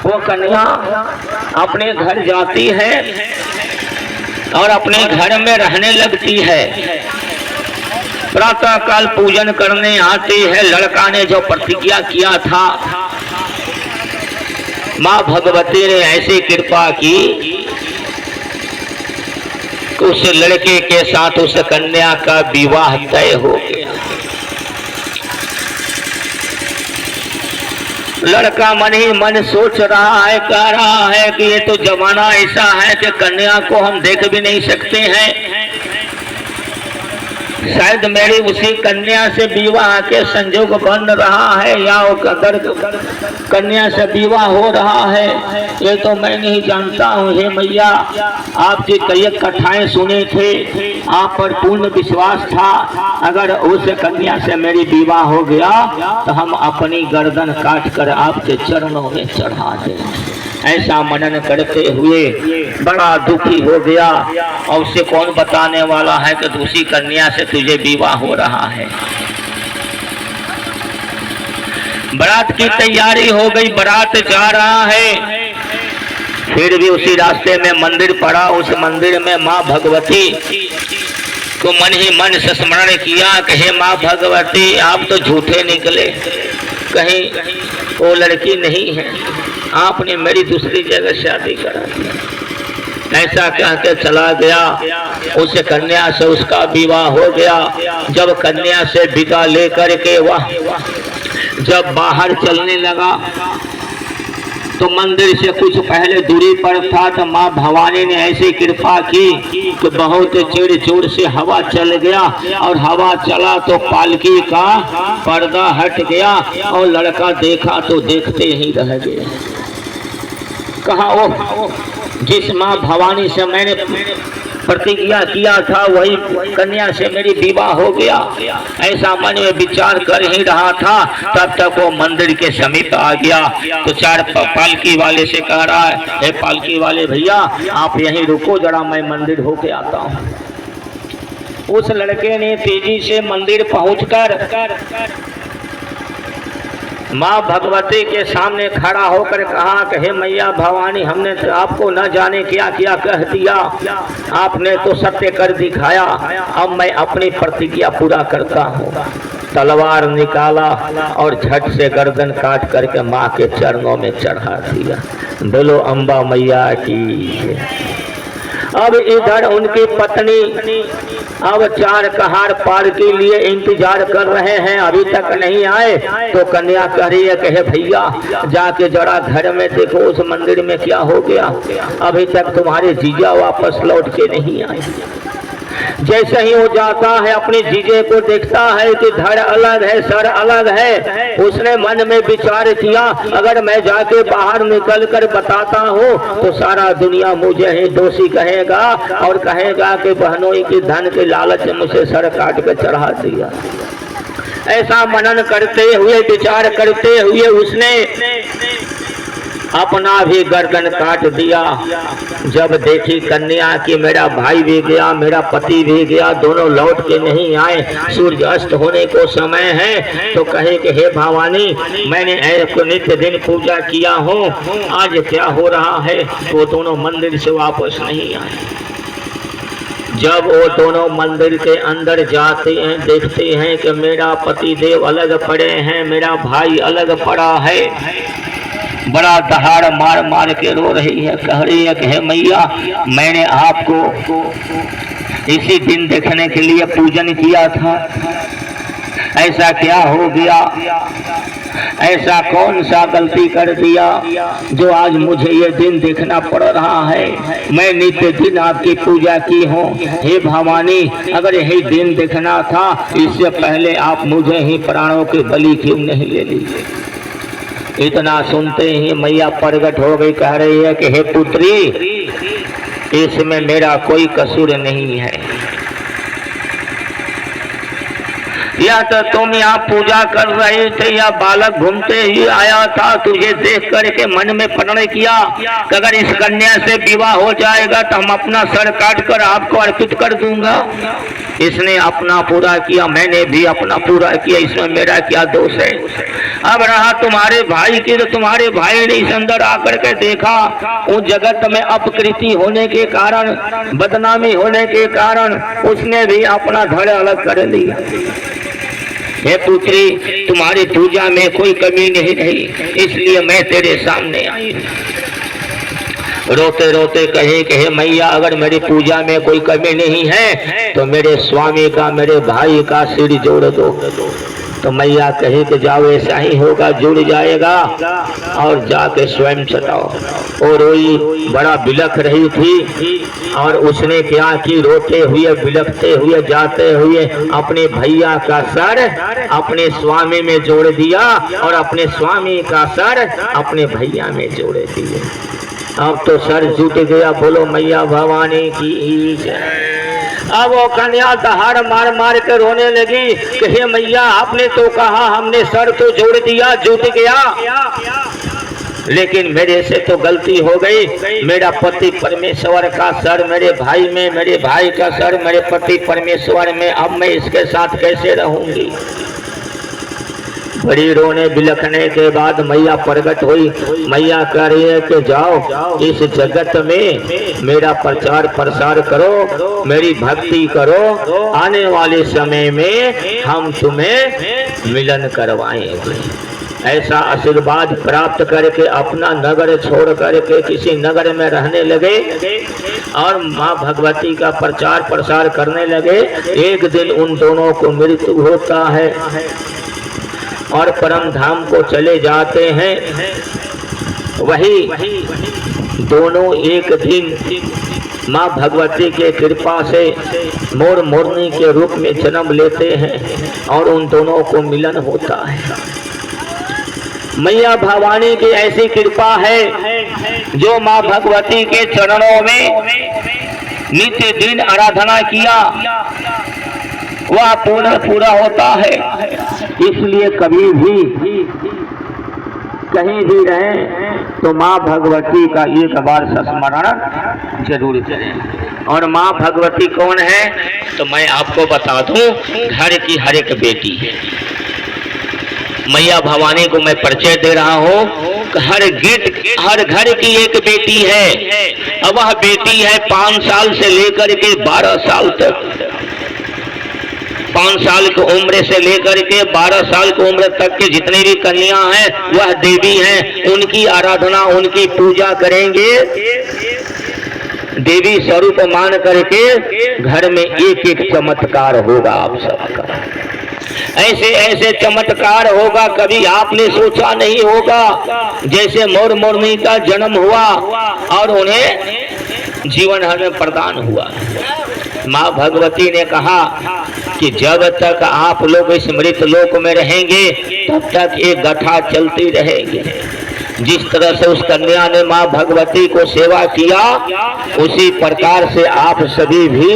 वो कन्या अपने घर जाती है और अपने घर में रहने लगती है। प्रातः काल पूजन करने आती है। लड़का ने जो प्रतिज्ञा किया था, माँ भगवती ने ऐसी कृपा की कि उस लड़के के साथ उस कन्या का विवाह तय हो गया। लड़का मन ही मन सोच रहा है, कह रहा है कि ये तो जमाना ऐसा है कि कन्या को हम देख भी नहीं सकते हैं। शायद मेरी उसी कन्या से विवाह के संजोग बन रहा है या अगर कन्या से विवाह हो रहा है, ये तो मैं नहीं जानता हूँ। हे मैया, आपकी कई कथाएं सुने थे, आप पर पूर्ण विश्वास था। अगर उस कन्या से मेरी विवाह हो गया तो हम अपनी गर्दन काट कर आपके चरणों में चढ़ा दें। ऐसा मनन करते हुए बड़ा दुखी हो गया। और उसे कौन बताने वाला है कि दूसरी कन्या से तुझे विवाह हो रहा है। बारात की तैयारी हो गई, बारात जा रहा है। फिर भी उसी रास्ते में मंदिर पड़ा। उस मंदिर में माँ भगवती को मन ही मन से स्मरण किया कि हे माँ भगवती, आप तो झूठे निकले, कहीं वो लड़की नहीं है, आपने मेरी दूसरी जगह शादी करा दी। ऐसा कह के चला गया। उस कन्या से उसका विवाह हो गया। जब कन्या से विदा लेकर के वह जब बाहर चलने लगा तो मंदिर से कुछ पहले दूरी पर था तो माँ भवानी ने ऐसी कृपा की कि बहुत चिड़ चोर से हवा चल गया। और हवा चला तो पालकी का पर्दा हट गया और लड़का देखा तो देखते ही रह गया। कहा वो जिस माँ भवानी से मैंने प्रतिज्ञा किया था वही कन्या से मेरी विवाह हो गया। ऐसा मन में विचार कर ही रहा था, तब तक वो मंदिर के समीप आ गया। तो चार पालकी वाले से कह रहा है, हे पालकी वाले भैया, आप यहीं रुको जरा, मैं मंदिर होके आता हूँ। उस लड़के ने तेजी से मंदिर पहुंचकर माँ भगवती के सामने खड़ा होकर कहा कि हे मैया भवानी, हमने तो आपको न जाने क्या क्या कह दिया, आपने तो सत्य कर दिखाया। अब मैं अपनी प्रतिज्ञा पूरा करता हूँ। तलवार निकाला और झट से गर्दन काट करके माँ के चरणों में चढ़ा दिया। बोलो अम्बा मैया की। अब इधर उनकी पत्नी अब चार कहार पार के लिए इंतजार कर रहे हैं, अभी तक नहीं आए। तो कन्या कह रही है कि हे भैया, जाके जरा घर में देखो उस मंदिर में क्या हो गया, अभी तक तुम्हारे जीजा वापस लौट के नहीं आए। जैसे ही वो जाता है अपने जीजे को देखता है कि धड़ अलग है, सर अलग है। उसने मन में विचार किया, अगर मैं जाके बाहर निकल कर बताता हूँ तो सारा दुनिया मुझे ही दोषी कहेगा और कहेगा कि बहनों की धन के लालच में मुझे सर काट के चढ़ा दिया। ऐसा मनन करते हुए, विचार करते हुए उसने अपना भी गर्दन काट दिया। जब देखी कन्या कि मेरा भाई भी गया, मेरा पति भी गया, दोनों लौट के नहीं आए, सूर्य अस्त होने को समय है, तो कहे कि हे भवानी, मैंने ऐसे नित्य दिन पूजा किया हूँ, आज क्या हो रहा है। वो दोनों मंदिर से वापस नहीं आए। जब वो दोनों मंदिर के अंदर जाते हैं, देखते हैं कि मेरा पति देव अलग पड़े हैं, मेरा भाई अलग पड़ा है। बड़ा दहाड़ मार मार के रो रही है, कह रही है कि हे मैया, मैंने आपको इसी दिन देखने के लिए पूजन किया था, ऐसा क्या हो गया, ऐसा कौन सा गलती कर दिया जो आज मुझे ये दिन देखना पड़ रहा है। मैं नित्य दिन आपकी पूजा की हूँ। हे भवानी, अगर यही दिन देखना था, इससे पहले आप मुझे ही प्राणों की बलि क्यों नहीं ले ली। इतना सुनते ही मैया प्रकट हो गई, कह रही है कि हे पुत्री, इसमें मेरा कोई कसूर नहीं है। या तो तुम यहाँ पूजा कर रहे थे या बालक घूमते ही आया था, तुझे देख करके मन में प्रण किया कि अगर इस कन्या से विवाह हो जाएगा तो हम अपना सर काट कर आपको अर्पित कर दूंगा। इसने अपना पूरा किया, मैंने भी अपना पूरा किया, इसमें मेरा क्या दोष है। अब रहा तुम्हारे भाई की, तो तुम्हारे भाई ने इस अंदर आकर के देखा, उस जगत में अपकृति होने के कारण, बदनामी होने के कारण उसने भी अपना धड़ अलग कर लिया। हे पुत्री, तुम्हारी पूजा में कोई कमी नहीं रही, इसलिए मैं तेरे सामने आई। रोते रोते कहे कि हे मैया, अगर मेरी पूजा में कोई कमी नहीं है तो मेरे स्वामी का, मेरे भाई का सिर जोड़ दो। तो मैया कहे कि जाओ, ऐसा ही होगा, जुड़ जाएगा, और जाके स्वयं चटाओ। और रोई, बड़ा बिलख रही थी, और उसने क्या कि रोते हुए, बिलखते हुए, जाते हुए अपने भैया का सर अपने स्वामी में जोड़ दिया, और अपने स्वामी का सर अपने भैया में जोड़ दिए। अब तो सर जुट गया। बोलो मैया भवानी की जय। अब वो कन्या दहाड़ मार मार कर रोने लगी कि हे मैया, आपने तो कहा, हमने सर तो जोड़ दिया, जुट गया, लेकिन मेरे से तो गलती हो गई। मेरा पति परमेश्वर का सर मेरे भाई में, मेरे भाई का सर मेरे पति परमेश्वर में, अब मैं इसके साथ कैसे रहूंगी। बड़ी रोने बिलखने के बाद मैया प्रकट हुई। मैया कह रही है कि जाओ, इस जगत में मेरा प्रचार प्रसार करो, मेरी भक्ति करो, आने वाले समय में हम तुम्हें मिलन करवाएंगे। ऐसा आशीर्वाद प्राप्त करके अपना नगर छोड़ करके किसी नगर में रहने लगे, और माँ भगवती का प्रचार प्रसार करने लगे। एक दिन उन दोनों को मृत्यु होता है और परम धाम को चले जाते हैं। वही दोनों एक दिन माँ भगवती के कृपा से मोर मोरनी के रूप में जन्म लेते हैं, और उन दोनों को मिलन होता है। मैया भवानी की ऐसी कृपा है, जो माँ भगवती के चरणों में नित्य दिन आराधना किया वह पूरा होता है। इसलिए कभी भी कहीं भी रहें तो माँ भगवती का एक बार स्मरण जरूर करें। और माँ भगवती कौन है, तो मैं आपको बता दूं, घर की हर एक बेटी है। मैया भवानी को मैं परिचय दे रहा हूँ। हर घर की एक बेटी है। अब वह बेटी है 5 साल से लेकर के 12 साल तक। 5 साल की उम्र से लेकर के 12 साल की उम्र तक के जितने भी कन्या हैं वह देवी हैं। उनकी आराधना, उनकी पूजा करेंगे। देवी स्वरूप मान करके घर में एक एक चमत्कार होगा आप सबका। ऐसे ऐसे चमत्कार होगा कभी आपने सोचा नहीं होगा। जैसे मोर मोरनी का जन्म हुआ और उन्हें जीवन हमें प्रदान हुआ। माँ भगवती ने कहा कि जब तक आप लोग इस मृत लोक में रहेंगे तब तक ये गाथा चलती रहेगी। जिस तरह से उस कन्या ने माँ भगवती को सेवा किया, उसी प्रकार से आप सभी भी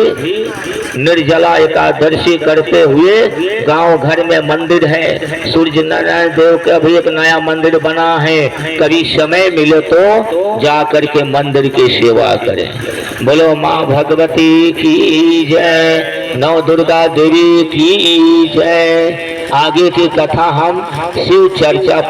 निर्जला एकादशी करते हुए, गांव घर में मंदिर है, सूर्य नारायण देव का भी एक नया मंदिर बना है, कभी समय मिले तो जा करके मंदिर की सेवा करें। बोलो माँ भगवती की जय, नव दुर्गा देवी की जय। आगे की कथा हम शिव चर्चा